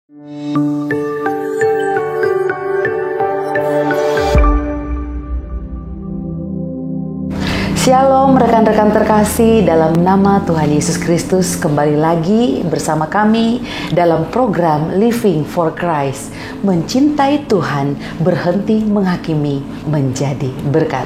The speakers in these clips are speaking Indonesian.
Shalom rekan-rekan terkasih, dalam nama Tuhan Yesus Kristus, kembali lagi bersama kami dalam program Living for Christ, mencintai Tuhan, berhenti menghakimi, menjadi berkat.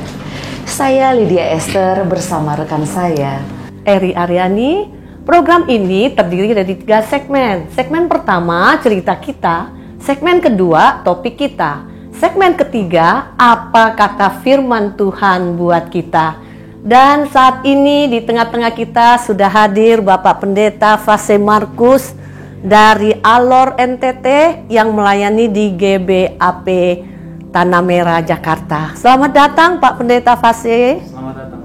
Saya Lydia Esther bersama rekan saya Eri Aryani. Program ini terdiri dari 3 segmen. Segmen pertama, cerita kita. Segmen kedua, topik kita. Segmen ketiga, apa kata firman Tuhan buat kita. Dan saat ini di tengah-tengah kita sudah hadir Bapak Pendeta Fase Markus dari Alor NTT yang melayani di GBAP Tanah Merah, Jakarta. Selamat datang Pak Pendeta Fase. Selamat datang.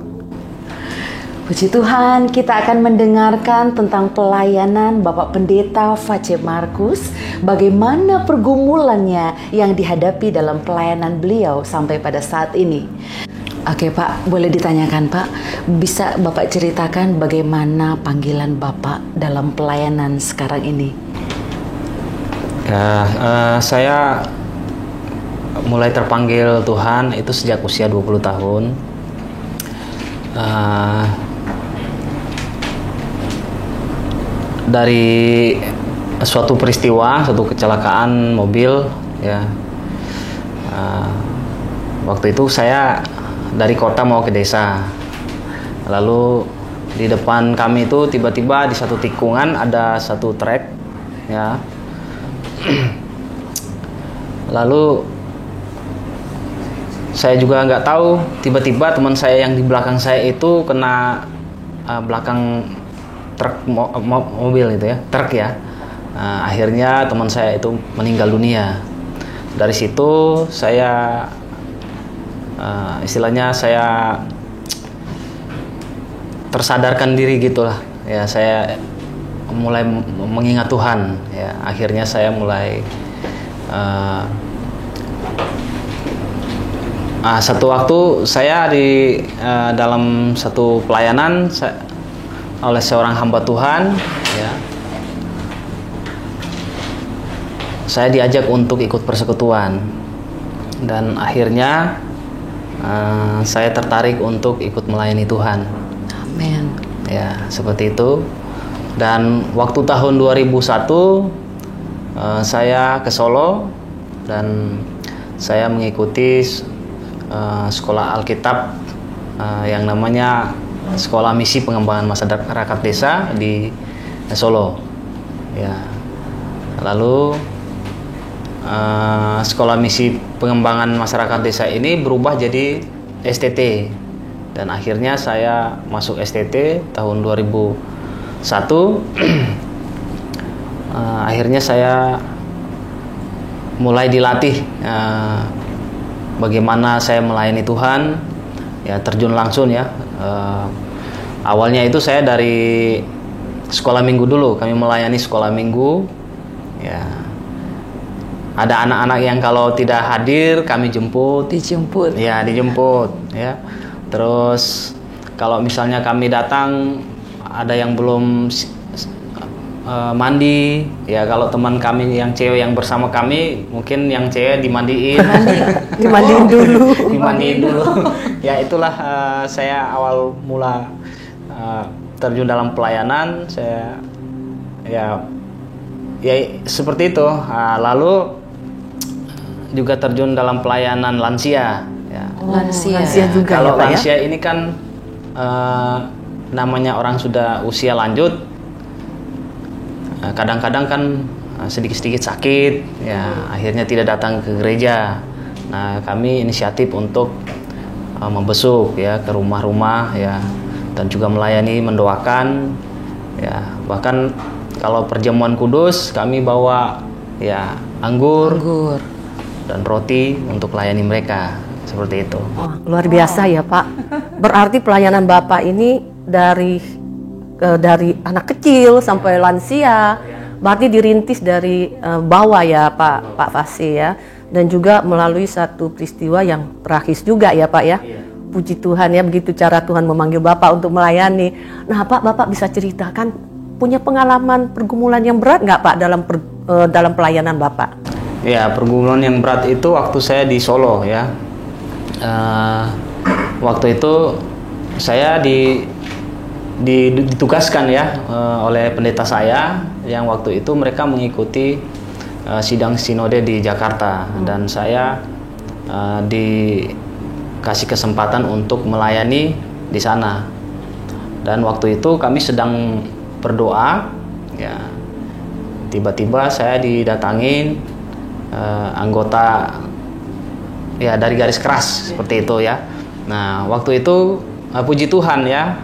Puji Tuhan, kita akan mendengarkan tentang pelayanan Bapak Pendeta Fase Markus, bagaimana pergumulannya yang dihadapi dalam pelayanan beliau sampai pada saat ini. Oke Pak, boleh ditanyakan Pak, bisa Bapak ceritakan bagaimana panggilan Bapak dalam pelayanan sekarang ini? Saya mulai terpanggil Tuhan itu sejak usia 20 tahun. Dari suatu peristiwa, suatu kecelakaan mobil, ya. Waktu itu saya dari kota mau ke desa. Lalu di depan kami itu tiba-tiba di satu tikungan ada satu trek, ya. Lalu saya juga nggak tahu, tiba-tiba teman saya yang di belakang saya itu kena belakang truk mobil itu ya, truk ya. Akhirnya teman saya itu meninggal dunia. Dari situ saya istilahnya saya tersadarkan diri gitulah ya, saya mulai mengingat Tuhan ya. Akhirnya saya mulai satu waktu saya di dalam satu pelayanan oleh seorang hamba Tuhan ya, saya diajak untuk ikut persekutuan dan akhirnya saya tertarik untuk ikut melayani Tuhan. Amin. Ya, seperti itu. Dan waktu tahun 2001 saya ke Solo dan saya mengikuti sekolah Alkitab yang namanya Sekolah Misi Pengembangan Masyarakat Desa di Solo. Ya. Lalu Sekolah Misi Pengembangan Masyarakat Desa ini berubah jadi STT dan akhirnya saya masuk STT tahun 2001. Akhirnya saya mulai dilatih bagaimana saya melayani Tuhan ya, terjun langsung ya. Awalnya itu saya dari sekolah minggu dulu, kami melayani sekolah minggu ya. Ada anak-anak yang kalau tidak hadir kami dijemput ya. Terus kalau misalnya kami datang ada yang belum mandi ya, kalau teman kami yang cewek yang bersama kami mungkin yang cewek dimandiin dimandiin dulu ya. Itulah saya awal mula terjun dalam pelayanan saya ya seperti itu. Lalu juga terjun dalam pelayanan lansia ya. Lansia juga. Kalau ya, Pak, lansia ya? ini kan namanya orang sudah usia lanjut, kadang-kadang kan sedikit-sedikit sakit ya, akhirnya tidak datang ke gereja. Nah, kami inisiatif untuk membesuk ya ke rumah-rumah ya, dan juga melayani, mendoakan ya. Bahkan kalau perjamuan kudus kami bawa ya anggur dan roti untuk layani mereka, seperti itu. Oh, luar biasa ya Pak. Berarti pelayanan Bapak ini dari anak kecil sampai lansia, berarti dirintis dari bawah ya Pak Fase ya, dan juga melalui satu peristiwa yang tragis juga ya Pak ya. Puji Tuhan ya, begitu cara Tuhan memanggil Bapak untuk melayani. Nah Pak, Bapak bisa ceritakan punya pengalaman pergumulan yang berat nggak Pak dalam dalam pelayanan Bapak? Ya, pergumulan yang berat itu waktu saya di Solo ya. Waktu itu saya ditugaskan ya oleh pendeta saya yang waktu itu mereka mengikuti sidang sinode di Jakarta, dan saya dikasih kesempatan untuk melayani di sana. Dan waktu itu kami sedang berdoa ya, tiba-tiba saya didatangin anggota ya dari garis keras seperti itu ya. Nah, waktu itu puji Tuhan ya,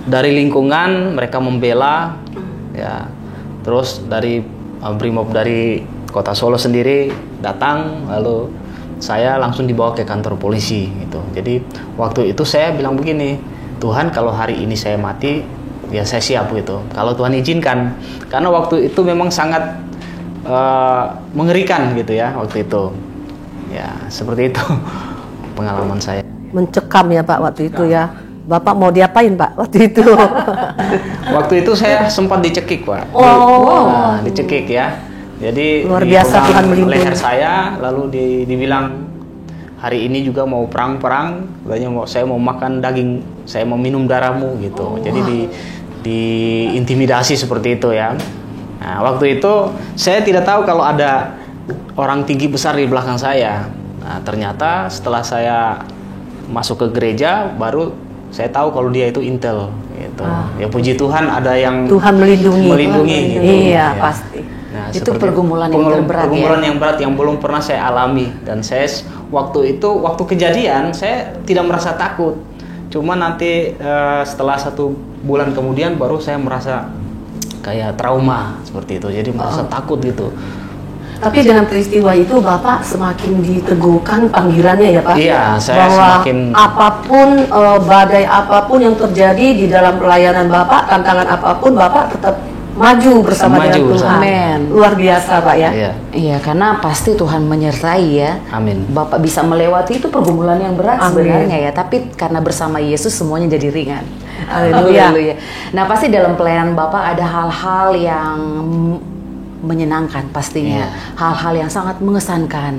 dari lingkungan mereka membela ya, terus dari Brimob dari Kota Solo sendiri datang, lalu saya langsung dibawa ke kantor polisi gitu. Jadi waktu itu saya bilang begini, Tuhan kalau hari ini saya mati ya saya siap gitu, kalau Tuhan izinkan. Karena waktu itu memang sangat mengerikan gitu ya waktu itu ya, seperti itu pengalaman saya. Mencekam ya Pak waktu itu ya. Bapak mau diapain Pak waktu itu? Waktu itu saya sempat dicekik Pak. Oh, dicekik ya. Jadi luar biasa Tuhan melindungi. Leher saya, lalu dibilang hari ini juga mau perang, saya mau makan daging, saya mau minum darahmu gitu. Jadi diintimidasi seperti itu ya. Nah, waktu itu saya tidak tahu kalau ada orang tinggi besar di belakang saya. Nah, ternyata setelah saya masuk ke gereja baru saya tahu kalau dia itu intel gitu. Ya puji Tuhan ada yang Tuhan melindungi gitu. Iya, ya. Pasti. Nah, itu pergumulan yang terberat pergumulan yang berat yang belum pernah saya alami, dan saya waktu kejadian saya tidak merasa takut. Cuma nanti setelah 1 bulan kemudian baru saya merasa kayak trauma seperti itu. Jadi merasa takut gitu. Tapi dengan peristiwa itu Bapak semakin diteguhkan panggilannya ya Pak? Iya, saya bahwa semakin apapun, badai apapun yang terjadi di dalam pelayanan Bapak, tantangan apapun Bapak tetap maju bersama dengan Tuhan. Amin. Luar biasa Pak ya? Iya, karena pasti Tuhan menyertai ya. Amin. Bapak bisa melewati itu pergumulan yang berat Amin. sebenarnya ya, tapi karena bersama Yesus semuanya jadi ringan. Haleluya. Nah, pasti dalam pelayanan Bapak ada hal-hal yang menyenangkan pastinya, hal-hal yang sangat mengesankan.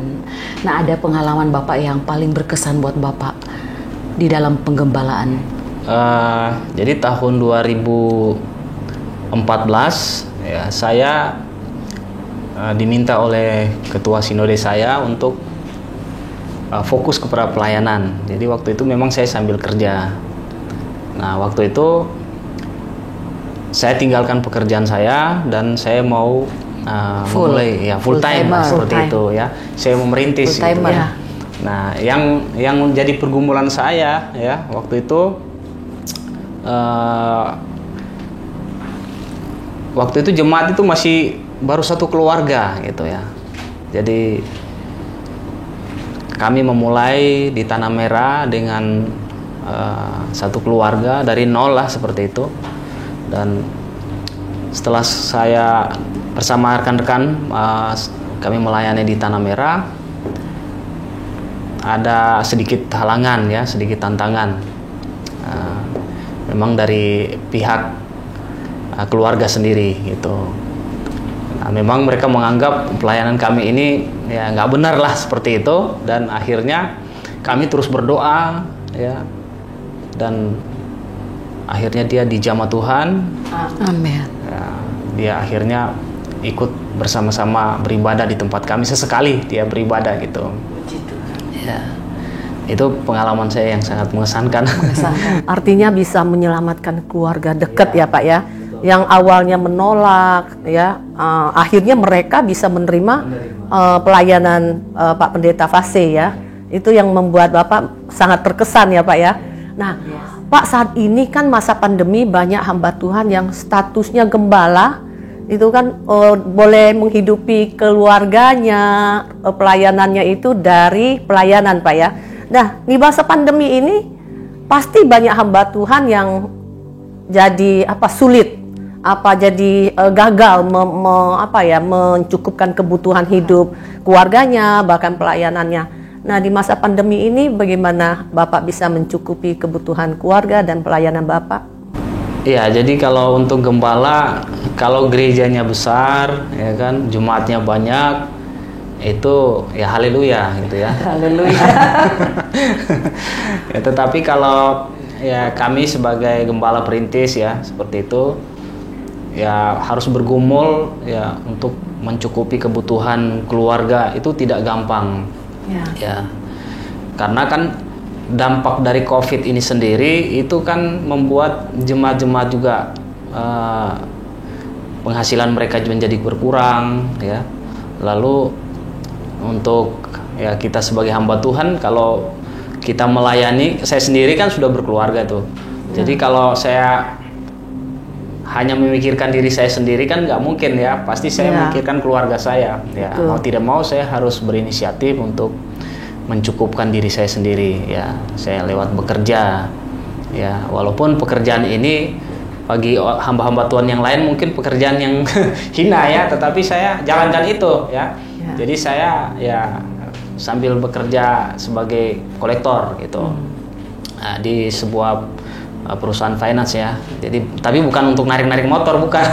Nah, ada pengalaman Bapak yang paling berkesan buat Bapak di dalam penggembalaan? Jadi tahun 2014 ya, saya diminta oleh ketua sinode saya untuk fokus kepada pelayanan. Jadi waktu itu memang saya sambil kerja. Nah, waktu itu saya tinggalkan pekerjaan saya dan saya mau memulai ya full time seperti itu ya. Saya mau merintis gitu ya. Nah, yang menjadi pergumulan saya ya waktu itu jemaat itu masih baru satu keluarga gitu ya. Jadi kami memulai di Tanah Merah dengan satu keluarga dari nol lah seperti itu. Dan setelah saya bersama rekan-rekan kami melayani di Tanah Merah, ada sedikit halangan ya, sedikit tantangan. Memang dari pihak keluarga sendiri gitu. Nah, memang mereka menganggap pelayanan kami ini ya nggak benar lah seperti itu, dan akhirnya kami terus berdoa ya, dan akhirnya dia dijamah Tuhan. Amin. Ya, dia akhirnya ikut bersama-sama beribadah di tempat kami, sesekali dia beribadah gitu. Ya, itu pengalaman saya yang sangat mengesankan. Artinya bisa menyelamatkan keluarga dekat ya Pak ya, yang awalnya menolak ya, akhirnya mereka bisa menerima pelayanan Pak Pendeta Fase ya. Itu yang membuat Bapak sangat terkesan ya Pak ya. Nah Pak, saat ini kan masa pandemi, banyak hamba Tuhan yang statusnya gembala itu kan boleh menghidupi keluarganya, pelayanannya itu dari pelayanan Pak ya. Nah di masa pandemi ini pasti banyak hamba Tuhan yang jadi sulit, jadi gagal mencukupkan kebutuhan hidup keluarganya, bahkan pelayanannya. Nah di masa pandemi ini bagaimana Bapak bisa mencukupi kebutuhan keluarga dan pelayanan Bapak? Ya, jadi kalau untuk gembala, kalau gerejanya besar, ya kan, jemaatnya banyak, itu ya haleluya gitu ya. Haleluya. Ya, tetapi kalau ya kami sebagai gembala perintis ya seperti itu, ya harus bergumul ya untuk mencukupi kebutuhan keluarga itu tidak gampang. Ya, karena kan dampak dari COVID ini sendiri itu kan membuat jemaat-jemaat juga penghasilan mereka menjadi berkurang ya. Lalu untuk ya kita sebagai hamba Tuhan, kalau kita melayani, saya sendiri kan sudah berkeluarga tuh. Jadi kalau saya hanya memikirkan diri saya sendiri kan nggak mungkin ya. Pasti saya memikirkan keluarga saya. Ya, mau tidak mau saya harus berinisiatif untuk mencukupkan diri saya sendiri ya. Saya lewat bekerja ya, walaupun pekerjaan ini bagi hamba-hamba Tuhan yang lain mungkin pekerjaan yang hina ya, tetapi saya jalankan itu ya. Jadi saya ya sambil bekerja sebagai kolektor gitu. Nah, di sebuah perusahaan finance ya. Jadi tapi bukan untuk narik-narik motor, bukan.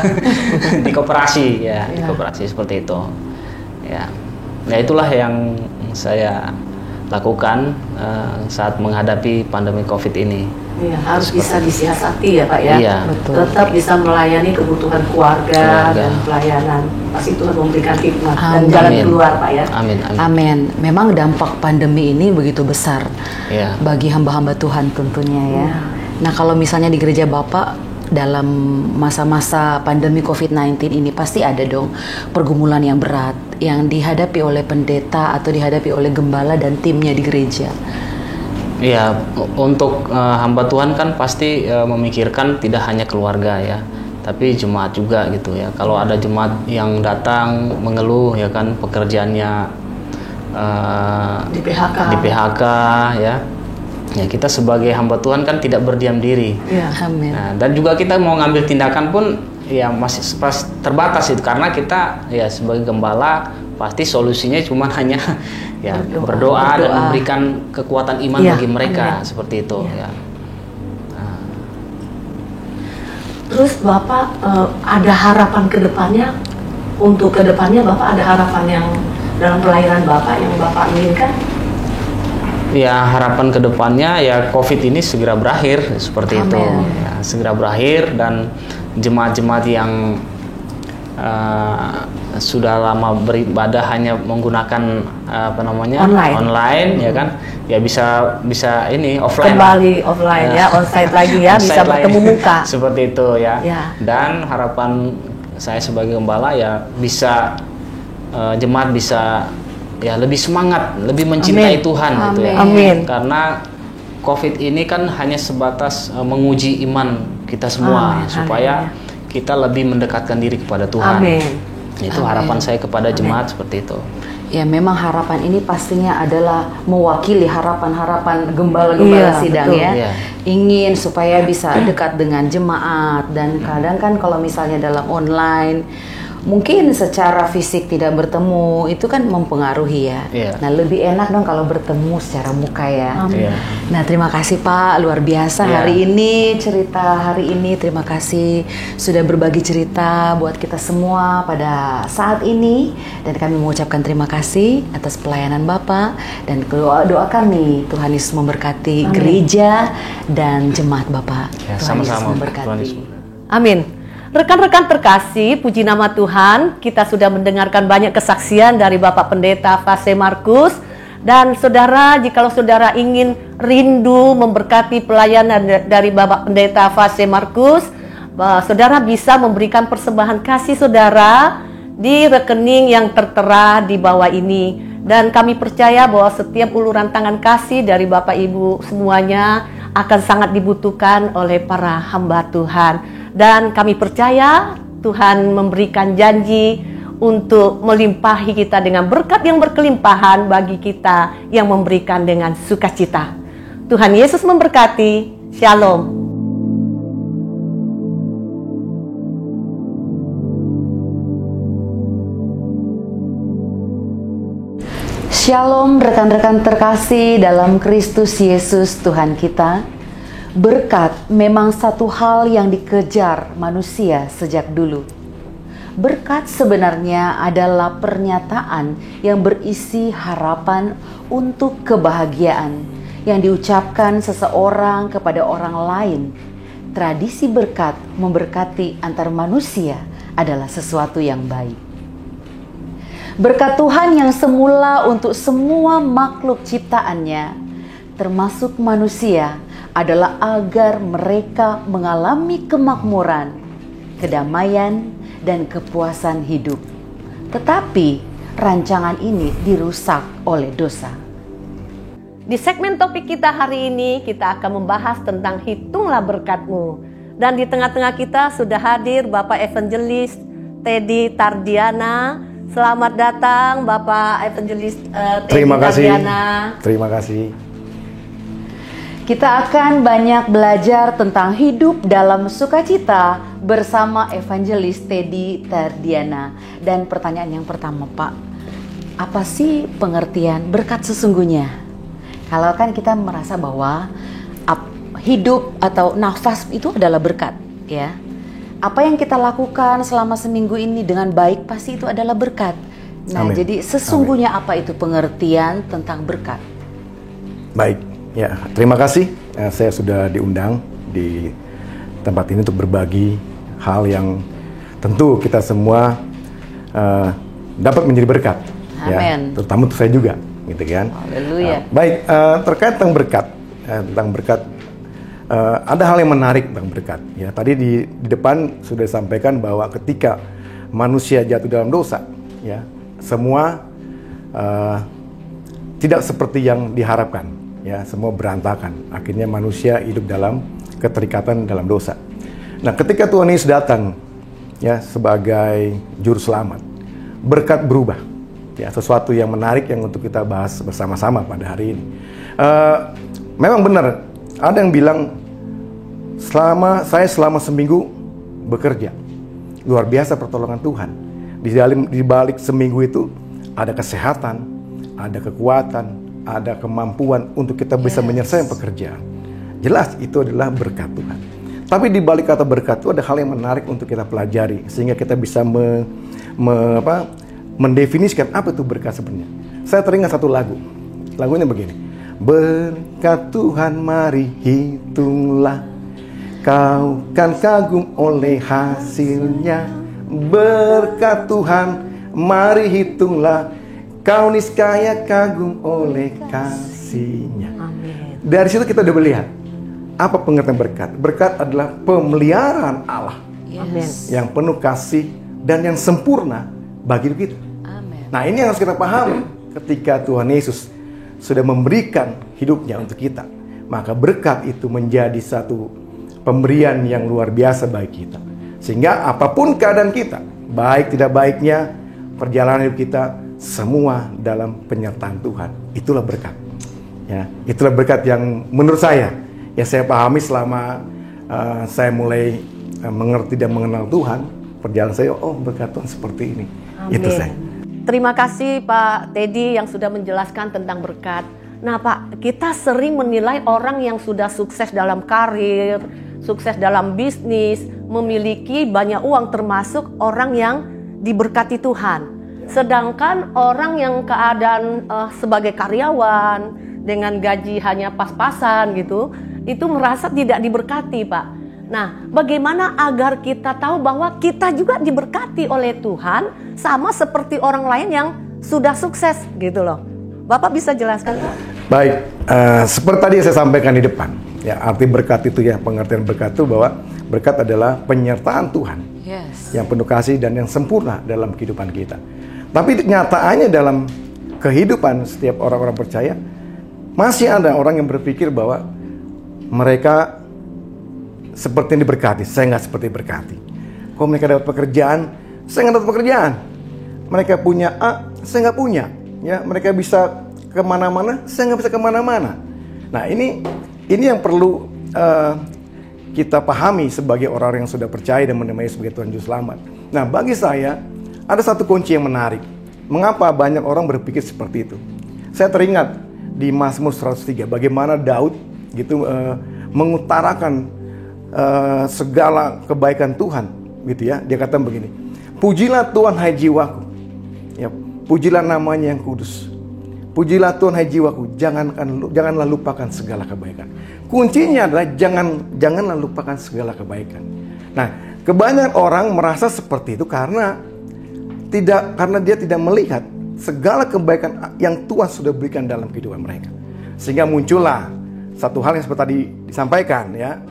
Di koperasi ya, di koperasi seperti itu. Ya. Nah, itulah yang saya lakukan saat menghadapi pandemi COVID ini. Iya, harus bisa disiasati ya Pak ya. Iya, betul. Tetap bisa melayani kebutuhan keluarga dan pelayanan. Pasti Tuhan memberikan hikmat dan jalan keluar Pak ya. Amin. Amin. Memang dampak pandemi ini begitu besar bagi hamba-hamba Tuhan tentunya ya. Nah, kalau misalnya di gereja Bapak dalam masa-masa pandemi COVID-19 ini pasti ada dong pergumulan yang berat yang dihadapi oleh pendeta atau dihadapi oleh gembala dan timnya di gereja. Iya, untuk hamba Tuhan kan pasti memikirkan tidak hanya keluarga ya, tapi jemaat juga gitu ya. Kalau ada jemaat yang datang mengeluh ya kan pekerjaannya di PHK ya. Ya, kita sebagai hamba Tuhan kan tidak berdiam diri. Amin. Nah, dan juga kita mau ngambil tindakan pun ya masih terbatas itu, karena kita ya sebagai gembala pasti solusinya cuma hanya ya berdoa dan memberikan kekuatan iman bagi mereka seperti itu ya. Nah. Terus Bapak ada harapan ke depannya, untuk ke depannya Bapak ada harapan yang dalam pelayanan Bapak yang Bapak inginkan? Ya, harapan kedepannya ya COVID ini segera berakhir seperti itu ya, segera berakhir, dan jemaat-jemaat yang sudah lama beribadah hanya menggunakan online ya kan, ya bisa ini offline, kembali offline ya, onsite lagi ya, bisa bertemu muka seperti itu ya. Dan harapan saya sebagai gembala ya bisa jemaat bisa ya lebih semangat, lebih mencintai Tuhan gitu ya. Amin. Karena COVID ini kan hanya sebatas menguji iman kita semua supaya kita lebih mendekatkan diri kepada Tuhan. Itu harapan saya kepada jemaat seperti itu. Ya, memang harapan ini pastinya adalah mewakili harapan-harapan gembala-gembala sidang ya. Ingin supaya bisa dekat dengan jemaat, dan kadang kan kalau misalnya dalam online mungkin secara fisik tidak bertemu, itu kan mempengaruhi ya. Nah, lebih enak dong kalau bertemu secara muka ya. Nah, terima kasih Pak, luar biasa hari ini, cerita hari ini. Terima kasih sudah berbagi cerita buat kita semua pada saat ini, dan kami mengucapkan terima kasih atas pelayanan Bapak, dan doa kami Tuhan Yesus memberkati gereja dan jemaat Bapak. Tuhan Yesus memberkati. Amin. Rekan-rekan terkasih, puji nama Tuhan, kita sudah mendengarkan banyak kesaksian dari Bapak Pendeta Fase Markus. Dan saudara, jikalau saudara ingin rindu memberkati pelayanan dari Bapak Pendeta Fase Markus, saudara bisa memberikan persembahan kasih saudara di rekening yang tertera di bawah ini. Dan kami percaya bahwa setiap uluran tangan kasih dari Bapak Ibu semuanya akan sangat dibutuhkan oleh para hamba Tuhan. Dan kami percaya Tuhan memberikan janji untuk melimpahi kita dengan berkat yang berkelimpahan bagi kita yang memberikan dengan sukacita. Tuhan Yesus memberkati. Shalom. Shalom rekan-rekan terkasih dalam Kristus Yesus Tuhan kita. Berkat memang satu hal yang dikejar manusia sejak dulu. Berkat sebenarnya adalah pernyataan yang berisi harapan untuk kebahagiaan yang diucapkan seseorang kepada orang lain. Tradisi berkat memberkati antar manusia adalah sesuatu yang baik. Berkat Tuhan yang semula untuk semua makhluk ciptaannya, termasuk manusia, adalah agar mereka mengalami kemakmuran, kedamaian, dan kepuasan hidup. Tetapi rancangan ini dirusak oleh dosa. Di segmen topik kita hari ini, kita akan membahas tentang hitunglah berkatmu. Dan di tengah-tengah kita sudah hadir Bapak Evangelis Teddy Tardiana. Selamat datang Bapak Evangelis Teddy Tardiana. Terima kasih. Kita akan banyak belajar tentang hidup dalam sukacita bersama Evangelis Teddy Tardiana. Dan pertanyaan yang pertama, Pak, apa sih pengertian berkat sesungguhnya? Kalau kan kita merasa bahwa hidup atau nafas itu adalah berkat, ya. Apa yang kita lakukan selama seminggu ini dengan baik pasti itu adalah berkat. Nah, Amin. jadi sesungguhnya apa itu pengertian tentang berkat? Baik, ya, terima kasih. Saya sudah diundang di tempat ini untuk berbagi hal yang tentu kita semua dapat menjadi berkat. Amin. Ya, terutama untuk saya juga, gitu kan. Haleluya. Baik, terkait tentang berkat, ada hal yang menarik tentang berkat. Ya, tadi di depan sudah disampaikan bahwa ketika manusia jatuh dalam dosa, ya, semua tidak seperti yang diharapkan. Ya, semua berantakan. Akhirnya manusia hidup dalam keterikatan dalam dosa. Nah, ketika Tuhan Yesus datang, ya, sebagai juru selamat, berkat berubah. Ya, sesuatu yang menarik yang untuk kita bahas bersama-sama pada hari ini. Memang benar, ada yang bilang selama seminggu bekerja, luar biasa pertolongan Tuhan. Di balik seminggu itu ada kesehatan, ada kekuatan, ada kemampuan untuk kita bisa menyelesaikan pekerjaan. Jelas itu adalah berkat Tuhan. Tapi di balik kata berkat itu ada hal yang menarik untuk kita pelajari sehingga kita bisa mendefinisikan apa itu berkat sebenarnya. Saya teringat satu lagu. Lagunya begini. Berkat Tuhan mari hitunglah, kau kan kagum oleh hasilnya. Berkat Tuhan mari hitunglah, kau niscaya kagum oleh kasih-Nya. Amin. Dari situ kita udah melihat apa pengertian berkat. Berkat adalah pemeliharaan Allah Amin. yang penuh kasih dan yang sempurna bagi hidup kita. Amin. Nah, ini yang harus kita pahami ketika Tuhan Yesus sudah memberikan hidupnya untuk kita. Maka berkat itu menjadi satu pemberian yang luar biasa bagi kita. Sehingga apapun keadaan kita, baik tidak baiknya, perjalanan hidup kita, semua dalam penyertaan Tuhan. Itulah berkat. Ya, itulah berkat yang menurut saya, ya saya pahami selama saya mulai mengerti dan mengenal Tuhan. Perjalanan saya, oh berkat Tuhan seperti ini. Amin. Itu saya. Terima kasih Pak Teddy yang sudah menjelaskan tentang berkat. Nah Pak, kita sering menilai orang yang sudah sukses dalam karir, sukses dalam bisnis, memiliki banyak uang, termasuk orang yang diberkati Tuhan. Sedangkan orang yang keadaan sebagai karyawan dengan gaji hanya pas-pasan gitu, itu merasa tidak diberkati Pak. Nah, bagaimana agar kita tahu bahwa kita juga diberkati oleh Tuhan sama seperti orang lain yang sudah sukses gitu loh. Bapak bisa jelaskan Pak? Baik, seperti tadi yang saya sampaikan di depan. Ya, arti berkat itu ya, pengertian berkat itu bahwa berkat adalah penyertaan Tuhan. Yes. Yang penuh kasih dan yang sempurna dalam kehidupan kita. Tapi kenyataannya dalam kehidupan setiap orang-orang percaya, masih ada orang yang berpikir bahwa mereka seperti yang diberkati, saya nggak seperti berkati. Kalau mereka dapat pekerjaan, saya nggak dapat pekerjaan. Mereka punya A, saya nggak punya. Ya, mereka bisa kemana-mana, saya nggak bisa kemana-mana. Nah, ini yang perlu kita pahami sebagai orang yang sudah percaya dan menerima Yesus sebagai Tuhan Juru Selamat. Nah, bagi saya ada satu kunci yang menarik. Mengapa banyak orang berpikir seperti itu? Saya teringat di Mazmur 103 bagaimana Daud gitu mengutarakan segala kebaikan Tuhan, gitu ya. Dia kata begini, pujilah Tuhan hai jiwaku, ya, pujilah namanya yang kudus. Pujilah Tuhan hai jiwaku, janganlah lupakan segala kebaikan. Kuncinya adalah janganlah lupakan segala kebaikan. Nah, kebanyakan orang merasa seperti itu karena dia tidak melihat segala kebaikan yang Tuhan sudah berikan dalam kehidupan mereka. Sehingga muncullah satu hal yang seperti tadi disampaikan, ya.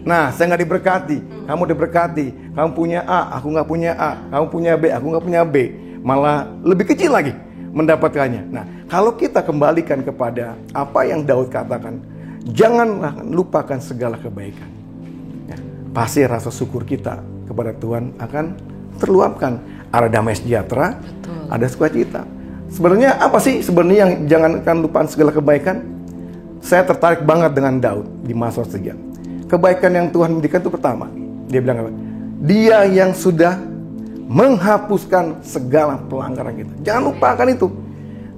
Nah, saya nggak diberkati, kamu diberkati. Kamu punya A, aku nggak punya A. Kamu punya B, aku nggak punya B. Malah lebih kecil lagi mendapatkannya. Nah, kalau kita kembalikan kepada apa yang Daud katakan, janganlah lupakan segala kebaikan. Ya, pasti rasa syukur kita kepada Tuhan akan terluapkan. Ada damai sejahtera, ada sukacita. Sebenarnya apa sih sebenarnya yang jangankan lupakan segala kebaikan? Saya tertarik banget dengan Daud di Mazmur 3. Kebaikan yang Tuhan berikan itu pertama, dia bilang apa? Dia yang sudah menghapuskan segala pelanggaran kita. Jangan lupakan itu.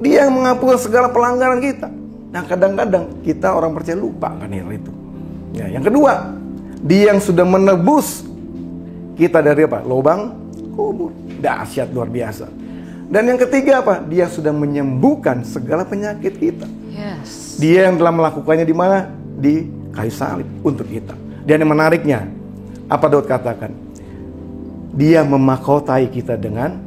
Dia yang menghapuskan segala pelanggaran kita. Nah, kadang-kadang kita orang percaya lupa kan itu. Ya, yang kedua, dia yang sudah menebus kita dari apa? Lubang kubur. Dahsyat luar biasa. Dan yang ketiga apa? Dia sudah menyembuhkan segala penyakit kita. Yes. Dia yang telah melakukannya di mana? Di kayu salib untuk kita. Dan yang menariknya, apa Daud katakan? Dia memahkotai kita dengan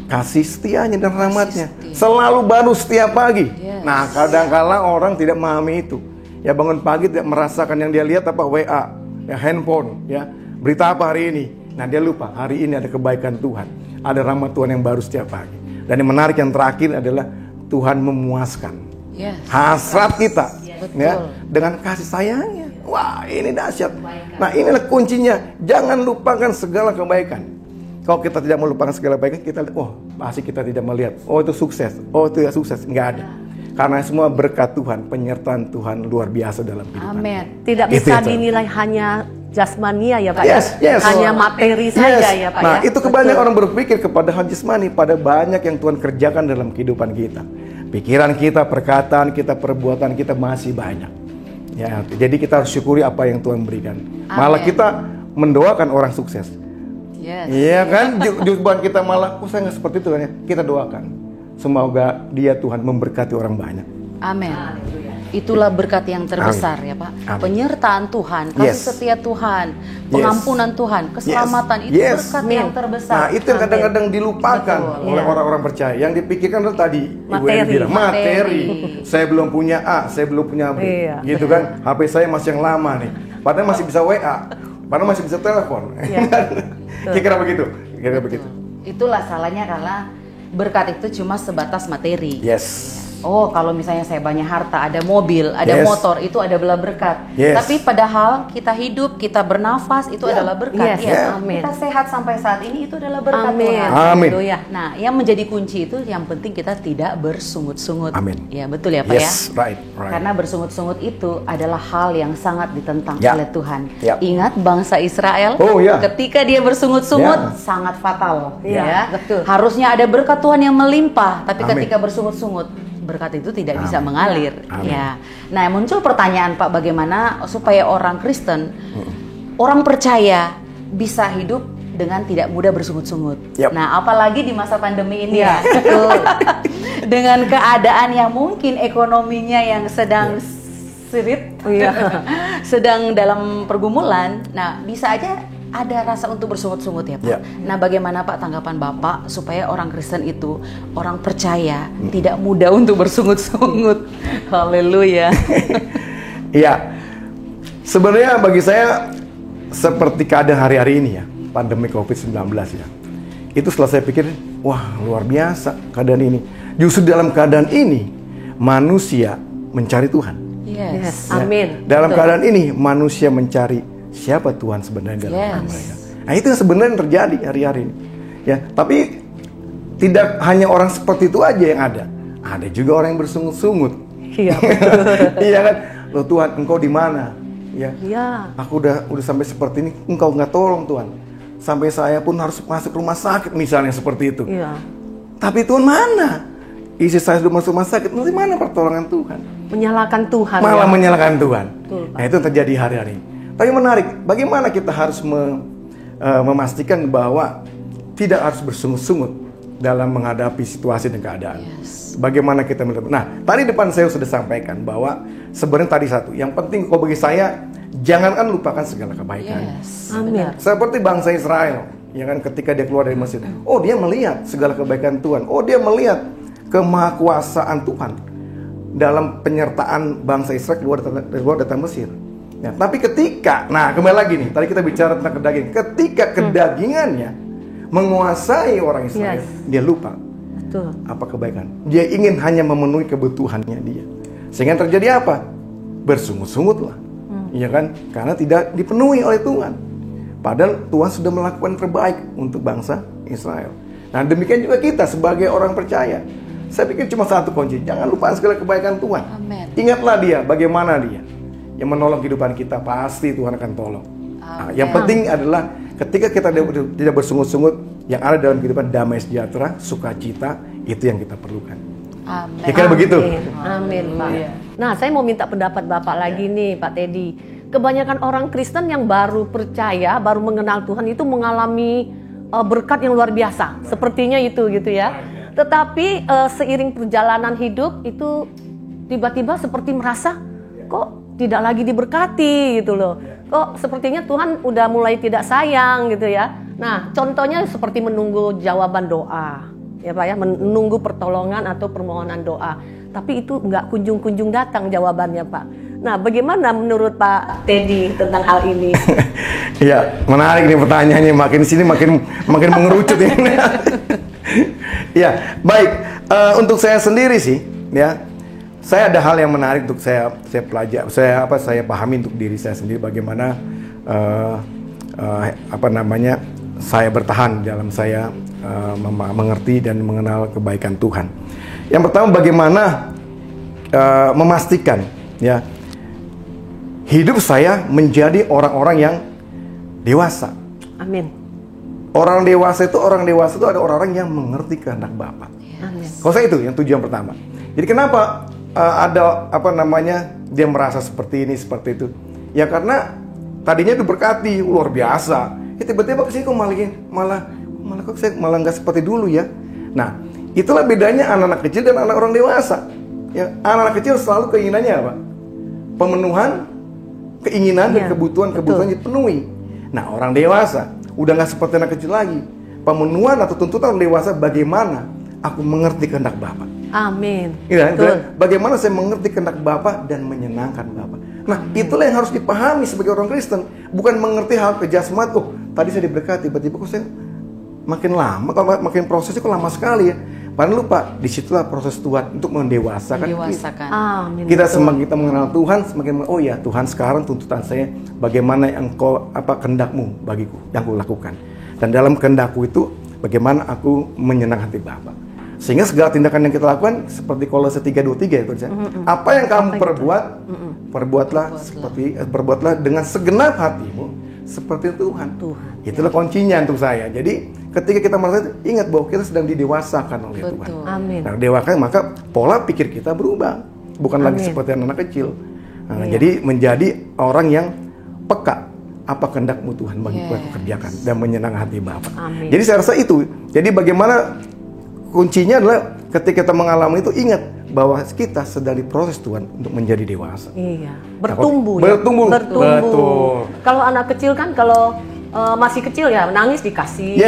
kasih setianya dan rahmatnya. Selalu baru setiap pagi. Yes. Nah, kadang-kala orang tidak memahami itu. Ya, bangun pagi tidak merasakan yang dia lihat apa? WA, ya, handphone, ya. Berita apa hari ini? Nah, dia lupa hari ini ada kebaikan Tuhan. Ada rahmat Tuhan yang baru setiap pagi. Dan yang menarik yang terakhir adalah Tuhan memuaskan hasrat kita, ya, dengan kasih sayangnya. Wah, ini dahsyat. Nah, inilah kuncinya. Jangan lupakan segala kebaikan. Kalau kita tidak melupakan segala kebaikan, kita pasti kita tidak melihat. Oh, itu sukses. Oh, itu tidak sukses. Enggak ada. Karena semua berkat Tuhan, penyertaan Tuhan luar biasa dalam kehidupan. Amin. Tidak bisa dinilai hanya jasmania ya Pak. Yes. Hanya materi saja ya Pak. Nah, ya. itu kebanyakan orang berpikir kepada hal jasmani, pada banyak yang Tuhan kerjakan dalam kehidupan kita. Pikiran kita, perkataan kita, perbuatan kita masih banyak. Ya, jadi kita harus syukuri apa yang Tuhan berikan. Malah kita mendoakan orang sukses. Iya kan? Bukan kita malah, saya nggak seperti itu kan ya. Kita doakan. Semoga dia Tuhan memberkati orang banyak. Amin. Itulah berkat yang terbesar ya Pak. Penyertaan Tuhan, kasih setia Tuhan, pengampunan Tuhan, keselamatan itu berkat yang terbesar. Nah, itu yang kadang-kadang dilupakan oleh orang-orang percaya. Yang dipikirkan adalah tadi Ibu Eni bilang materi. Saya belum punya A, saya belum punya B. Gitu kan? HP saya masih yang lama nih. Padahal masih bisa WA, padahal masih bisa telepon. Kira-kira begitu. Itulah salahnya karena berkat itu cuma sebatas materi. Yes. Oh, kalau misalnya saya banyak harta, ada mobil, ada motor, itu adalah berkat. Tapi padahal kita hidup, kita bernafas, itu adalah berkat. Kita sehat sampai saat ini, itu adalah berkat Tuhan. Amin. Nah, yang menjadi kunci itu yang penting kita tidak bersungut-sungut. Amin. Ya, betul ya Pak ya? Right. Karena bersungut-sungut itu adalah hal yang sangat ditentang oleh Tuhan. Ingat bangsa Israel, ketika dia bersungut-sungut, sangat fatal. Betul. Harusnya ada berkat Tuhan yang melimpah, tapi ketika bersungut-sungut, berkat itu tidak bisa mengalir. Ya. Nah, muncul pertanyaan Pak, bagaimana supaya orang Kristen, orang percaya bisa hidup dengan tidak mudah bersungut-sungut. Nah, apalagi di masa pandemi ini ya. Dengan keadaan yang mungkin ekonominya yang sedang sulit, sedang dalam pergumulan. Nah, bisa aja ada rasa untuk bersungut-sungut ya Pak. Nah, bagaimana Pak tanggapan Bapak supaya orang Kristen itu, orang percaya, tidak mudah untuk bersungut-sungut? Haleluya. Iya. Sebenarnya bagi saya seperti keadaan hari-hari ini ya, pandemi COVID-19 ya. Itu setelah saya pikir, wah luar biasa keadaan ini. Justru dalam keadaan ini manusia mencari Tuhan. Amin. Dalam keadaan ini manusia mencari siapa Tuhan sebenarnya dalam hidup mereka. Nah, itu yang sebenarnya yang terjadi hari-hari ini. Ya, tapi tidak hanya orang seperti itu aja yang ada. Ada juga orang yang bersungut-sungut. Iya. Iya kan? Loh Tuhan, Engkau di mana? Ya. Aku udah sampai seperti ini, Engkau nggak tolong Tuhan. Sampai saya pun harus masuk rumah sakit misalnya seperti itu. Tapi Tuhan mana? istri saya sudah masuk rumah sakit, nanti mana pertolongan Tuhan? Menyalahkan Tuhan. Malah ya? menyalahkan Tuhan. Betul, Pak. Nah, itu yang terjadi hari-hari ini. Tapi menarik, bagaimana kita harus memastikan bahwa tidak harus bersungut-sungut dalam menghadapi situasi dan keadaan. Bagaimana kita melihat? Nah, tadi depan saya sudah sampaikan bahwa sebenarnya tadi satu, yang penting kalau bagi saya, jangankan lupakan segala kebaikan. Amin. Seperti bangsa Israel, ya kan, ketika dia keluar dari Mesir, oh dia melihat segala kebaikan Tuhan, oh dia melihat kemahakuasaan Tuhan dalam penyertaan bangsa Israel keluar dari Mesir. Ya, tapi ketika, nah kembali lagi nih, tadi kita bicara tentang kedagingan, ketika kedagingannya menguasai orang Israel, dia lupa apa kebaikan. Dia ingin hanya memenuhi kebutuhannya dia. Sehingga terjadi apa? Bersungut-sungutlah. Iya kan? Karena tidak dipenuhi oleh Tuhan. Padahal Tuhan sudah melakukan terbaik untuk bangsa Israel. Nah, demikian juga kita sebagai orang percaya. Saya pikir cuma satu kunci, jangan lupa segala kebaikan Tuhan. Amen. Ingatlah dia, bagaimana dia yang menolong kehidupan kita, pasti Tuhan akan tolong. Nah, yang penting adalah ketika kita tidak bersungut-sungut, yang ada dalam kehidupan damai sejahtera, sukacita, itu yang kita perlukan. Amin. Ya kan begitu? Amin, Pak. Nah, saya mau minta pendapat Bapak lagi nih, Pak Teddy. Kebanyakan orang Kristen yang baru percaya, baru mengenal Tuhan itu mengalami berkat yang luar biasa. Sepertinya itu gitu ya. Tetapi seiring perjalanan hidup itu tiba-tiba seperti merasa kok tidak lagi diberkati gitu loh. Kok sepertinya Tuhan udah mulai tidak sayang gitu ya. Nah, contohnya seperti menunggu jawaban doa. Ya Pak ya, menunggu pertolongan atau permohonan doa. Tapi itu nggak kunjung-kunjung datang jawabannya Pak. Nah, bagaimana menurut Pak Teddy tentang hal ini? Ya, menarik nih pertanyaannya. Makin sini makin mengerucut ini. Ya, baik. Untuk saya sendiri sih, ya, saya ada hal yang menarik untuk saya pelajari, saya pahami untuk diri saya sendiri bagaimana saya bertahan dalam saya mengerti dan mengenal kebaikan Tuhan. Yang pertama, bagaimana memastikan ya hidup saya menjadi orang-orang yang dewasa. Amin. Orang dewasa itu ada orang-orang yang mengerti kehendak Bapa. Amin. Kalau saya itu yang tujuan pertama. Jadi kenapa ada dia merasa seperti ini seperti itu? Ya karena tadinya diberkati luar biasa. Tiba-tiba kesini kok kok saya malah nggak seperti dulu ya. Nah, itulah bedanya anak-anak kecil dan anak orang dewasa. Ya, anak-anak kecil selalu keinginannya apa? Pemenuhan keinginan dan kebutuhan dipenuhi. Nah, orang dewasa udah nggak seperti anak kecil lagi. Pemenuhan atau tuntutan orang dewasa, bagaimana aku mengerti kehendak Bapa. Amin. Ya, bagaimana saya mengerti kehendak Bapa dan menyenangkan Bapa. Nah, itulah yang harus dipahami sebagai orang Kristen. Bukan mengerti hal kejasmat. Oh, tadi saya diberkati, tiba-tiba kok saya makin lama, makin prosesnya kok lama sekali ya. Padahal lupa, disitulah proses Tuhan untuk mendewasakan. Amin. Kita semakin kita mengenal Tuhan, semakin oh ya Tuhan, sekarang tuntutan saya bagaimana yang kehendakmu bagiku yang aku lakukan. Dan dalam kehendakku itu bagaimana aku menyenangkan hati Bapa. Sehingga segala tindakan yang kita lakukan seperti Kolose 3:23 ya Tuhan. Apa yang kamu perbuat, perbuatlah dengan segenap hatimu seperti Tuhan. Itulah kuncinya untuk saya. Jadi ketika kita merasa ingat bahwa kita sedang didewasakan oleh Tuhan. Amin. Nah, dewasakan maka pola pikir kita berubah, bukan lagi seperti anak kecil. Nah, jadi menjadi orang yang peka apa kehendakmu Tuhan bagi aku kerjakan dan menyenangkan hati Bapa. Jadi saya rasa itu. Jadi bagaimana kuncinya adalah ketika kita mengalami itu ingat bahwa kita sedang diproses Tuhan untuk menjadi dewasa. Iya, bertumbuh. Bertumbuh. Betul. Kalau anak kecil kan kalau masih kecil ya nangis dikasih.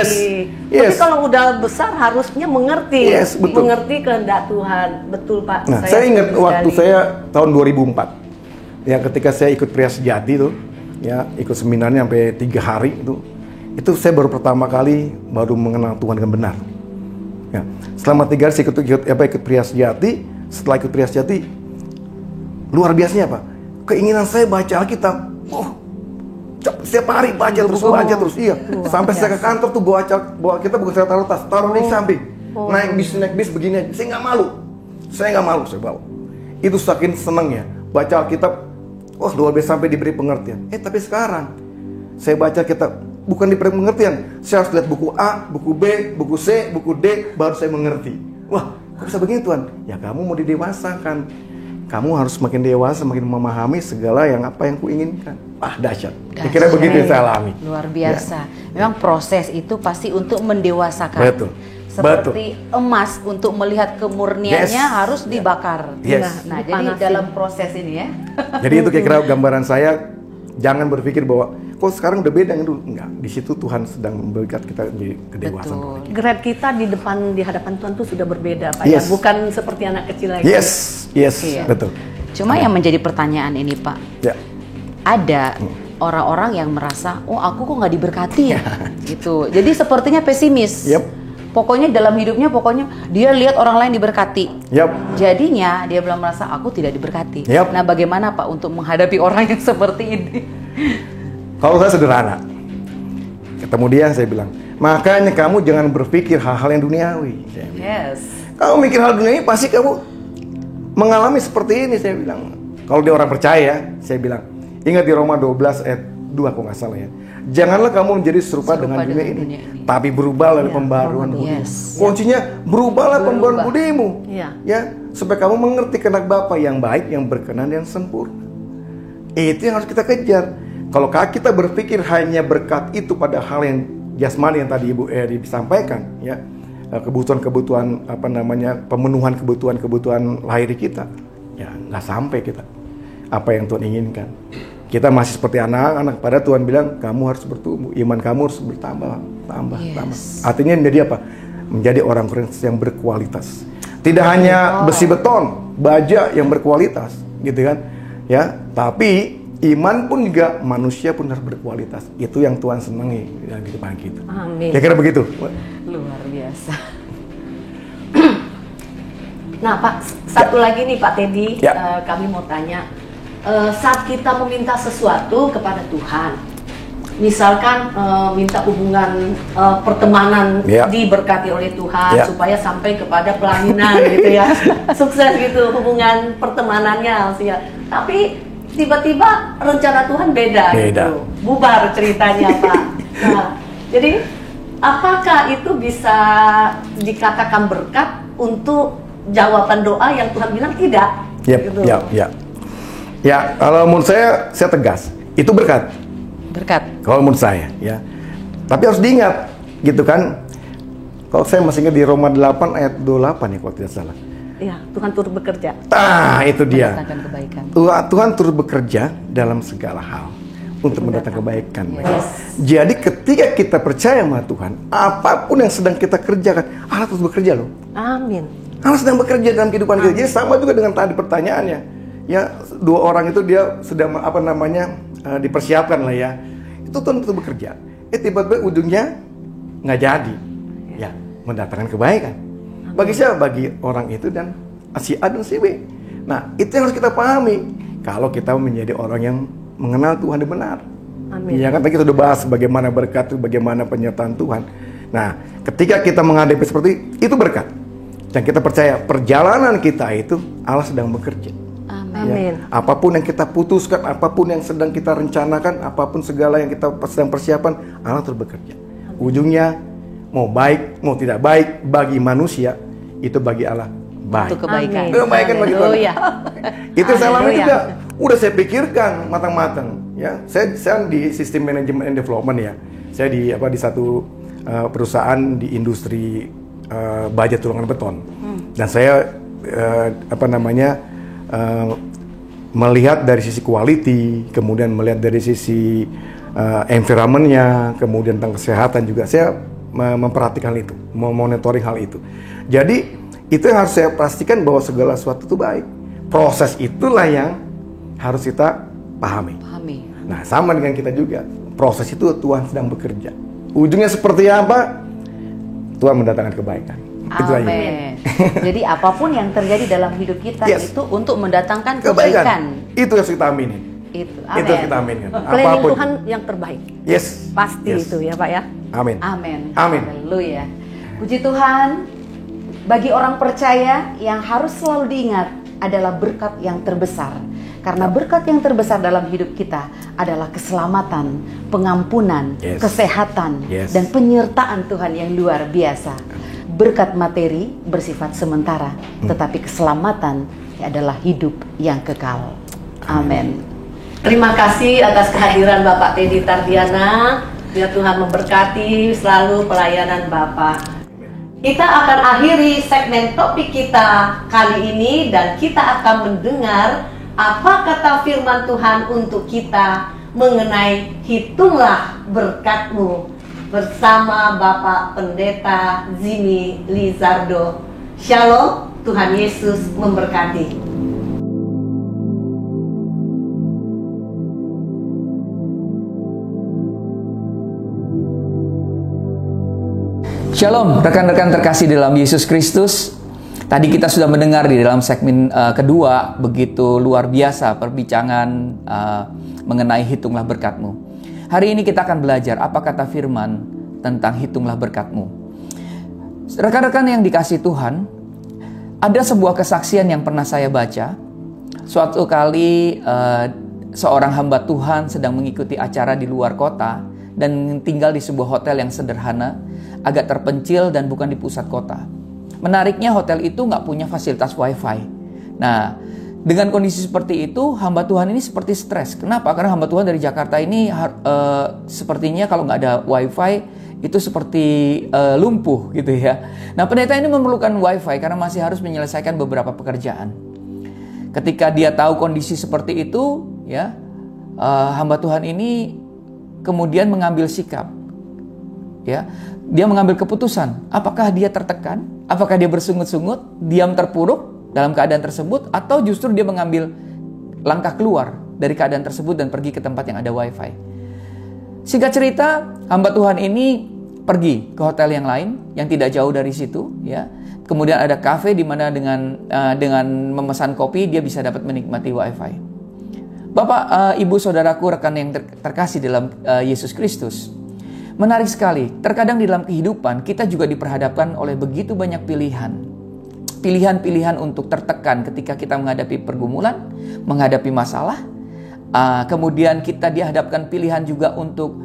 Tapi kalau udah besar harusnya mengerti, mengerti kehendak Tuhan. Betul Pak. Nah, saya ingat waktu saya tahun 2004, ya ketika saya ikut Pria Sejati itu, ya ikut seminarnya sampai 3 hari itu saya baru pertama kali mengenal Tuhan dengan benar. Ya, selama 3 hari saya ikut Pria Sejati. Setelah ikut Pria Sejati, luar biasanya apa? Keinginan saya baca Alkitab. Setiap hari baca terus. Iya. Sampai saya ke kantor tuh bawa kita bukan saya taruh tas, taruh di samping. Naik bis begini aja. Saya nggak malu, saya bawa. Itu saking senangnya baca Alkitab. Luar biasa sampai diberi pengertian. Tapi sekarang saya baca Alkitab bukan diberi pengertian. Saya harus lihat buku A, buku B, buku C, buku D, baru saya mengerti. Wah, Kok bisa begini Tuhan? Ya kamu mau didewasakan. Kamu harus makin dewasa, makin memahami segala yang apa yang kuinginkan. Dahsyat. Kira-kira begitu yang saya alami. Luar biasa. Memang proses itu pasti untuk mendewasakan. Betul. Seperti emas untuk melihat kemurniannya harus dibakar. Yes. Nah, jadi dalam proses ini ya. Jadi itu kira-kira gambaran saya. Jangan berpikir bahwa kok sekarang udah beda dulu. Enggak, di situ Tuhan sedang memberikan kita menjadi kedewasaan. Grade kita di hadapan Tuhan tuh sudah berbeda, Pak. Ya? Bukan seperti anak kecil lagi. Yes, Iya. betul. Cuma yang menjadi pertanyaan ini, Pak. Ya. Ada orang-orang yang merasa, oh aku kok nggak diberkati, gitu. Jadi sepertinya pesimis. Pokoknya dalam hidupnya, dia lihat orang lain diberkati. Jadinya dia belum merasa aku tidak diberkati. Nah, bagaimana Pak untuk menghadapi orang yang seperti ini? Kalau saya sederhana, ketemu dia saya bilang, makanya kamu jangan berpikir hal-hal yang duniawi. Yes. Kamu mikir hal duniawi pasti kamu mengalami seperti ini, saya bilang. Kalau dia orang percaya, saya bilang, ingat di Roma 12 ayat 2 kalau nggak salah ya. Janganlah kamu menjadi serupa dengan dunia ini, tapi berubahlah pembaruan budimu. Kuncinya berubahlah pembaruan budimu, ya, supaya kamu mengerti kehendak Bapa yang baik, yang berkenan, yang sempurna. Itu yang harus kita kejar. Kalau kita berpikir hanya berkat itu pada hal yang jasmani yang tadi Ibu disampaikan, ya, kebutuhan-kebutuhan pemenuhan kebutuhan lahir kita, ya nggak sampai kita apa yang Tuhan inginkan. Kita masih seperti anak-anak, pada Tuhan bilang kamu harus bertumbuh, iman kamu harus bertambah, tambah. Artinya menjadi apa? Menjadi orang yang berkualitas. Tidak hanya besi beton, baja yang berkualitas, gitu kan? Ya, tapi iman pun juga manusia pun harus berkualitas. Itu yang Tuhan senangi dalam kehidupan kita. Amin. Kira-kira begitu. Luar biasa. Nah, Pak, satu lagi nih Pak Teddy, kami mau tanya. Saat kita meminta sesuatu kepada Tuhan, misalkan minta hubungan pertemanan diberkati oleh Tuhan supaya sampai kepada pelaminan gitu ya, sukses gitu hubungan pertemanannya maksudnya. Tapi tiba-tiba rencana Tuhan beda. Gitu, bubar ceritanya Pak. Nah, jadi apakah itu bisa dikatakan berkat untuk jawaban doa yang Tuhan bilang tidak? Gitu. Ya, kalau menurut saya tegas, itu berkat. Kalau menurut saya, ya. Tapi harus diingat, gitu kan. Kalau saya masih ingat di Roma 8 ayat 28 ya kalau tidak salah. Iya, Tuhan turut bekerja. Itu dia. Mendatangkan kebaikan. Tuhan turut bekerja dalam segala hal untuk mendatangkan kebaikan. Jadi ketika kita percaya sama Tuhan, apapun yang sedang kita kerjakan, Allah terus bekerja loh. Amin. Allah sedang bekerja dalam kehidupan kita. Jadi sama juga dengan tadi pertanyaannya. Ya, dua orang itu dia sudah dipersiapkan lah ya. Itu Tuhan itu bekerja. Tiba-tiba ujungnya nggak jadi. Ya, mendatangkan kebaikan. Bagi siapa? Bagi orang itu dan si A dan si B. Nah, itu yang harus kita pahami. Kalau kita menjadi orang yang mengenal Tuhan yang benar. Amin. Ya kan tadi kita sudah bahas bagaimana berkat itu, bagaimana penyertaan Tuhan. Nah, ketika kita menghadapi seperti itu berkat. Dan kita percaya perjalanan kita itu Allah sedang bekerja. Amin. Ya, apapun yang kita putuskan, apapun yang sedang kita rencanakan, apapun segala yang kita sedang persiapan, Allah terus bekerja. Ujungnya mau baik, mau tidak baik bagi manusia, itu bagi Allah baik. Itu kebaikan. Kebaikan bagi Tuhan. Itu saya alami juga. Udah saya pikirkan matang-matang. Ya, saya di sistem manajemen and development ya. Saya di satu perusahaan di industri baja tulangan beton. Dan saya melihat dari sisi quality, kemudian melihat dari sisi environment-nya, kemudian tentang kesehatan juga saya memperhatikan itu, memonitoring hal itu. Jadi itu yang harus saya pastikan bahwa segala sesuatu itu baik. Proses itulah yang harus kita pahami. Nah, sama dengan kita juga. Proses itu Tuhan sedang bekerja. Ujungnya seperti apa? Tuhan mendatangkan kebaikan. Amin. Jadi apapun yang terjadi dalam hidup kita itu untuk mendatangkan kebaikan. Itu yang kita aminin. Itu yang kita aminkan. Planning Tuhan yang terbaik. Yes. Pasti itu ya Pak ya. Amin. Haleluya. Puji Tuhan. Bagi orang percaya yang harus selalu diingat adalah berkat yang terbesar. Karena berkat yang terbesar dalam hidup kita adalah keselamatan, pengampunan, kesehatan, dan penyertaan Tuhan yang luar biasa. berkat materi bersifat sementara, tetapi keselamatan adalah hidup yang kekal. Amin. Terima kasih atas kehadiran Bapak Teddy Tardiana. Biar Tuhan memberkati selalu pelayanan Bapak. Kita akan akhiri segmen topik kita kali ini dan kita akan mendengar apa kata firman Tuhan untuk kita mengenai hitunglah berkat-Mu bersama Bapak Pendeta Zimi Lizardo. Shalom, Tuhan Yesus memberkati. Shalom, rekan-rekan terkasih dalam Yesus Kristus. Tadi kita sudah mendengar di dalam segmen kedua begitu luar biasa perbincangan mengenai hitunglah berkat-Mu. Hari ini kita akan belajar apa kata firman tentang hitunglah berkat-Mu. Rekan-rekan yang dikasihi Tuhan, ada sebuah kesaksian yang pernah saya baca. Suatu kali seorang hamba Tuhan sedang mengikuti acara di luar kota dan tinggal di sebuah hotel yang sederhana, agak terpencil dan bukan di pusat kota. Menariknya hotel itu nggak punya fasilitas wifi. Nah, dengan kondisi seperti itu, hamba Tuhan ini seperti stres. Kenapa? Karena hamba Tuhan dari Jakarta ini sepertinya kalau nggak ada wifi itu seperti lumpuh gitu ya. Nah, pendeta ini memerlukan wifi karena masih harus menyelesaikan beberapa pekerjaan. Ketika dia tahu kondisi seperti itu, ya, hamba Tuhan ini kemudian mengambil sikap, ya, dia mengambil keputusan. Apakah dia tertekan? Apakah dia bersungut-sungut, diam terpuruk dalam keadaan tersebut, atau justru dia mengambil langkah keluar dari keadaan tersebut dan pergi ke tempat yang ada wifi? Singkat cerita, hamba Tuhan ini pergi ke hotel yang lain yang tidak jauh dari situ, ya. Kemudian ada kafe di mana dengan memesan kopi dia bisa dapat menikmati wifi. Bapak, Ibu, Saudaraku, rekan yang terkasih dalam Yesus Kristus. Menarik sekali, terkadang di dalam kehidupan kita juga diperhadapkan oleh begitu banyak pilihan. Pilihan-pilihan untuk tertekan ketika kita menghadapi pergumulan, menghadapi masalah. Kemudian kita dihadapkan pilihan juga untuk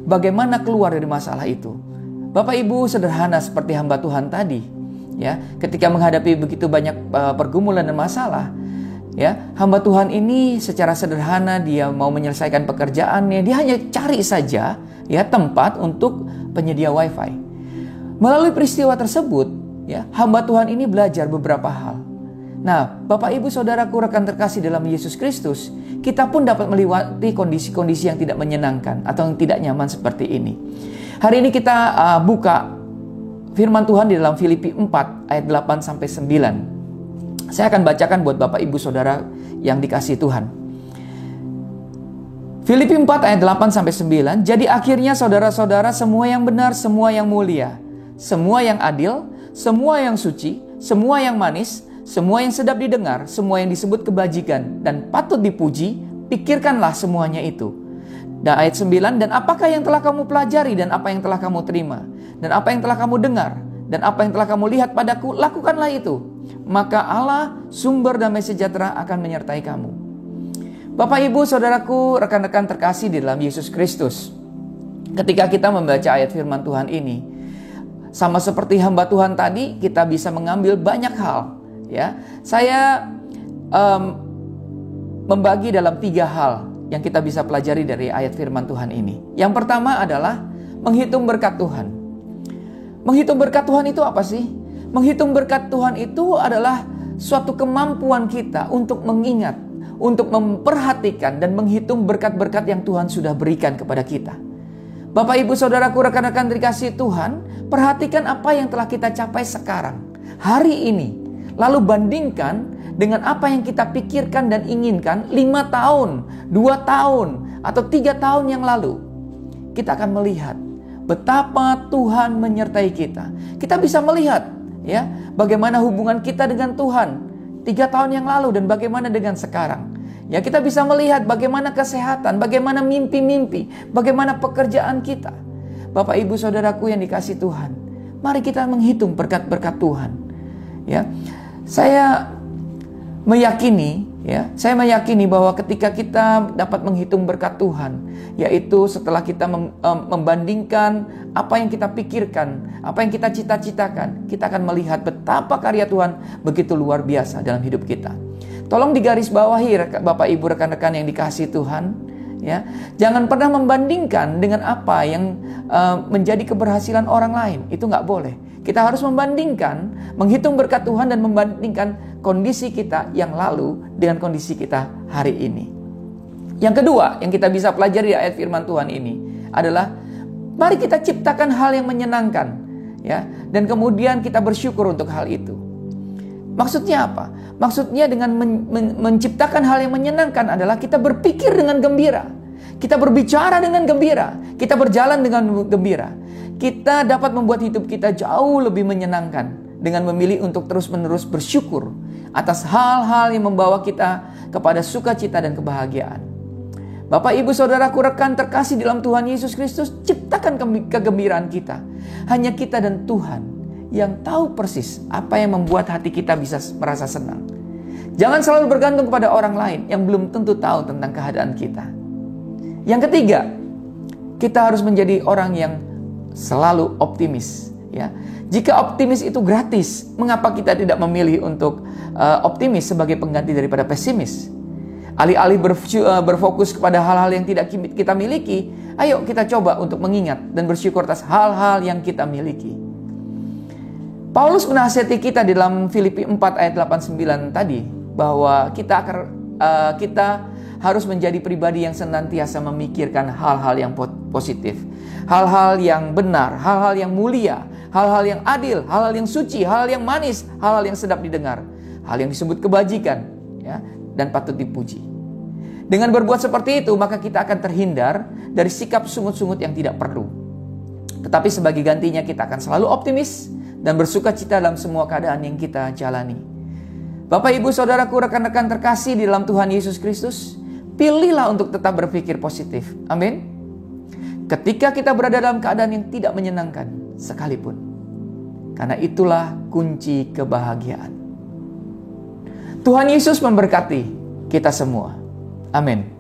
bagaimana keluar dari masalah itu. Bapak Ibu sederhana seperti hamba Tuhan tadi, ya, ketika menghadapi begitu banyak pergumulan dan masalah, ya, hamba Tuhan ini secara sederhana dia mau menyelesaikan pekerjaannya, dia hanya cari saja, ya, tempat untuk penyedia wifi. Melalui peristiwa tersebut, ya, hamba Tuhan ini belajar beberapa hal. Nah, Bapak Ibu Saudaraku, rekan terkasih dalam Yesus Kristus, kita pun dapat melewati kondisi-kondisi yang tidak menyenangkan atau yang tidak nyaman seperti ini. Hari ini kita buka firman Tuhan di dalam Filipi 4 ayat 8 sampai 9. Saya akan bacakan buat Bapak Ibu Saudara yang dikasihi Tuhan. Filipi 4 ayat 8 sampai 9. Jadi akhirnya saudara-saudara, semua yang benar, semua yang mulia, semua yang adil, semua yang suci, semua yang manis, semua yang sedap didengar, semua yang disebut kebajikan dan patut dipuji, pikirkanlah semuanya itu. Dan ayat 9, dan apakah yang telah kamu pelajari dan apa yang telah kamu terima dan apa yang telah kamu dengar dan apa yang telah kamu lihat padaku, lakukanlah itu. Maka Allah, sumber damai sejahtera, akan menyertai kamu. Bapak, Ibu, Saudaraku, rekan-rekan terkasih di dalam Yesus Kristus. Ketika kita membaca ayat firman Tuhan ini, sama seperti hamba Tuhan tadi, kita bisa mengambil banyak hal. Ya, saya membagi dalam 3 hal yang kita bisa pelajari dari ayat firman Tuhan ini. Yang pertama adalah menghitung berkat Tuhan. Menghitung berkat Tuhan itu apa sih? Menghitung berkat Tuhan itu adalah suatu kemampuan kita untuk mengingat, untuk memperhatikan dan menghitung berkat-berkat yang Tuhan sudah berikan kepada kita. Bapak, Ibu, Saudaraku, rekan-rekan dikasihi Tuhan, perhatikan apa yang telah kita capai sekarang, hari ini. Lalu bandingkan dengan apa yang kita pikirkan dan inginkan 5 tahun, 2 tahun, atau 3 tahun yang lalu. Kita akan melihat betapa Tuhan menyertai kita. Kita bisa melihat, ya, bagaimana hubungan kita dengan Tuhan 3 tahun yang lalu dan bagaimana dengan sekarang. Ya, kita bisa melihat bagaimana kesehatan, bagaimana mimpi-mimpi, bagaimana pekerjaan kita. Bapak, Ibu, Saudaraku yang dikasihi Tuhan, mari kita menghitung berkat-berkat Tuhan. Ya, saya meyakini Ya, saya meyakini bahwa ketika kita dapat menghitung berkat Tuhan, yaitu setelah kita membandingkan apa yang kita pikirkan, apa yang kita cita-citakan, kita akan melihat betapa karya Tuhan begitu luar biasa dalam hidup kita. Tolong digarisbawahi Bapak Ibu rekan-rekan yang dikasihi Tuhan, ya. Jangan pernah membandingkan dengan apa yang menjadi keberhasilan orang lain. Itu nggak boleh. Kita harus membandingkan, menghitung berkat Tuhan dan membandingkan kondisi kita yang lalu dengan kondisi kita hari ini. Yang kedua yang kita bisa pelajari di ayat firman Tuhan ini adalah mari kita ciptakan hal yang menyenangkan, ya, dan kemudian kita bersyukur untuk hal itu. Maksudnya apa? Maksudnya dengan menciptakan hal yang menyenangkan adalah kita berpikir dengan gembira, kita berbicara dengan gembira, kita berjalan dengan gembira. Kita dapat membuat hidup kita jauh lebih menyenangkan dengan memilih untuk terus-menerus bersyukur atas hal-hal yang membawa kita kepada sukacita dan kebahagiaan. Bapak, Ibu, Saudaraku, rekan terkasih dalam Tuhan Yesus Kristus, ciptakan kegembiraan kita. Hanya kita dan Tuhan yang tahu persis apa yang membuat hati kita bisa merasa senang. Jangan selalu bergantung kepada orang lain yang belum tentu tahu tentang keadaan kita. Yang ketiga, kita harus menjadi orang yang selalu optimis, ya. Jika optimis itu gratis, mengapa kita tidak memilih untuk optimis sebagai pengganti daripada pesimis? Alih-alih berfokus kepada hal-hal yang tidak kita miliki, ayo kita coba untuk mengingat dan bersyukur atas hal-hal yang kita miliki. Paulus menasihati kita di dalam Filipi 4 ayat 8-9 tadi, bahwa kita harus menjadi pribadi yang senantiasa memikirkan hal-hal yang positif, hal-hal yang benar, hal-hal yang mulia, hal-hal yang adil, hal-hal yang suci, hal-hal yang manis, hal-hal yang sedap didengar, hal yang disebut kebajikan, ya, dan patut dipuji. Dengan berbuat seperti itu, maka kita akan terhindar dari sikap sungut-sungut yang tidak perlu. Tetapi sebagai gantinya kita akan selalu optimis dan bersukacita dalam semua keadaan yang kita jalani. Bapak, Ibu, Saudaraku, rekan-rekan terkasih di dalam Tuhan Yesus Kristus, pilihlah untuk tetap berpikir positif. Amin. Ketika kita berada dalam keadaan yang tidak menyenangkan sekalipun, karena itulah kunci kebahagiaan. Tuhan Yesus memberkati kita semua. Amin.